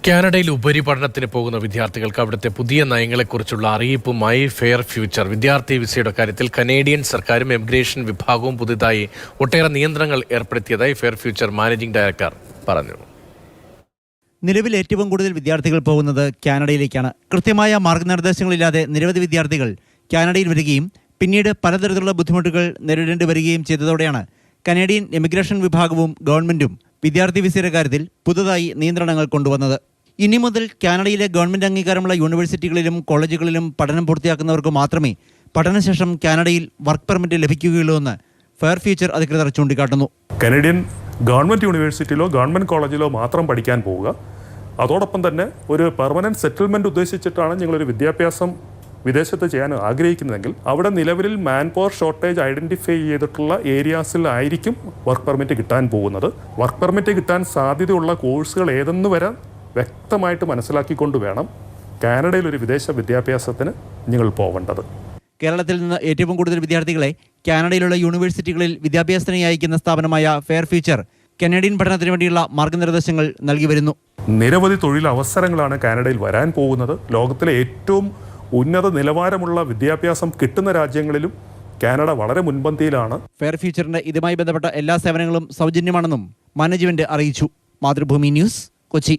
കാനഡയിൽ ഉപരിപഠനത്തിന് പോകുന്ന വിദ്യാർത്ഥികൾക്ക് അവിടുത്തെ പുതിയ നയങ്ങളെക്കുറിച്ചുള്ള അറിയിപ്പുമായി ഫെയർ ഫ്യൂച്ചർ. വിദ്യാർത്ഥി വിസയുടെ കാര്യത്തിൽ കനേഡിയൻ സർക്കാരും ഇമിഗ്രേഷൻ വിഭാഗവും പുതുതായി ഒട്ടേറെ നിയന്ത്രണങ്ങൾ ഏർപ്പെടുത്തിയതായി ഫെയർ ഫ്യൂച്ചർ മാനേജിംഗ് ഡയറക്ടർ പറഞ്ഞു. നിലവിൽ ഏറ്റവും കൂടുതൽ വിദ്യാർത്ഥികൾ പോകുന്നത് കാനഡയിലേക്കാണ്. കൃത്യമായ മാർഗനിർദ്ദേശങ്ങളില്ലാതെ നിരവധി വിദ്യാർത്ഥികൾ കാനഡയിൽ വരികയും പിന്നീട് പലതരത്തിലുള്ള ബുദ്ധിമുട്ടുകൾ നേരിടേണ്ടി വരികയും ചെയ്തതോടെയാണ് കനേഡിയൻ ഇമിഗ്രേഷൻ വിഭാഗവും ഗവൺമെന്റും വിദ്യാർത്ഥി വിസയുടെ കാര്യത്തിൽ പുതുതായി നിയന്ത്രണങ്ങൾ കൊണ്ടുവന്നത്. ഇനി മുതൽ കാനഡയിലെ ഗവൺമെന്റ് അംഗീകാരമുള്ള യൂണിവേഴ്സിറ്റികളിലും കോളേജുകളിലും പഠനം പൂർത്തിയാക്കുന്നവർക്ക് മാത്രമേ പഠനശേഷം കാനഡയിൽ വർക്ക് പെർമിറ്റ് ലഭിക്കുകയുള്ളൂ എന്ന് ഫെയർ ഫ്യൂച്ചർ അധികൃതർ ചൂണ്ടിക്കാട്ടുന്നു. കനേഡിയൻ ഗവൺമെൻറ് യൂണിവേഴ്സിറ്റിയിലോ ഗവൺമെൻറ് കോളേജിലോ മാത്രം പഠിക്കാൻ പോവുക, അതോടൊപ്പം തന്നെ ഒരു പെർമനൻറ്റ് സെറ്റിൽമെൻറ്റ് ഉദ്ദേശിച്ചിട്ടാണ് ഞങ്ങളൊരു വിദ്യാഭ്യാസം വിദേശത്ത് ചെയ്യാൻ ആഗ്രഹിക്കുന്നതെങ്കിൽ അവിടെ നിലവിൽ മാൻ പവർ ഷോർട്ടേജ് ഐഡൻറ്റിഫൈ ചെയ്തിട്ടുള്ള ഏരിയാസിലായിരിക്കും വർക്ക് പെർമിറ്റ് കിട്ടാൻ പോകുന്നത്. വർക്ക് പെർമിറ്റ് കിട്ടാൻ സാധ്യതയുള്ള കോഴ്സുകൾ ഏതെന്ന് വരെ വ്യക്തമായിട്ട് മനസ്സിലാക്കിക്കൊണ്ട് വേണം കാനഡയിൽ ഒരു വിദേശ വിദ്യാഭ്യാസത്തിന് നിങ്ങൾ പോവേണ്ടത്. കേരളത്തിൽ നിന്ന് ഏറ്റവും കൂടുതൽ വിദ്യാർത്ഥികളെ കാനഡയിലുള്ള യൂണിവേഴ്സിറ്റികളിൽ വിദ്യാഭ്യാസത്തിനായി അയക്കുന്ന സ്ഥാപനമായ ഫെയർ ഫ്യൂച്ചർ കനേഡിയൻ പഠനത്തിന് വേണ്ടിയുള്ള മാർഗനിർദ്ദേശങ്ങൾ നൽകി വരുന്നു. നിരവധി തൊഴിലവസരങ്ങളാണ് കാനഡയിൽ വരാൻ പോകുന്നത്. ലോകത്തിലെ ഏറ്റവും ഉന്നത നിലവാരമുള്ള വിദ്യാഭ്യാസം കിട്ടുന്ന രാജ്യങ്ങളിലും കാനഡ വളരെ മുൻപന്തിയിലാണ്. ഫെയർ ഫ്യൂച്ചറിന്റെ ഇതുമായി ബന്ധപ്പെട്ട എല്ലാ സേവനങ്ങളും സൗജന്യമാണെന്നും മാനേജ്മെന്റ് അറിയിച്ചു. മാതൃഭൂമി ന്യൂസ്, കൊച്ചി.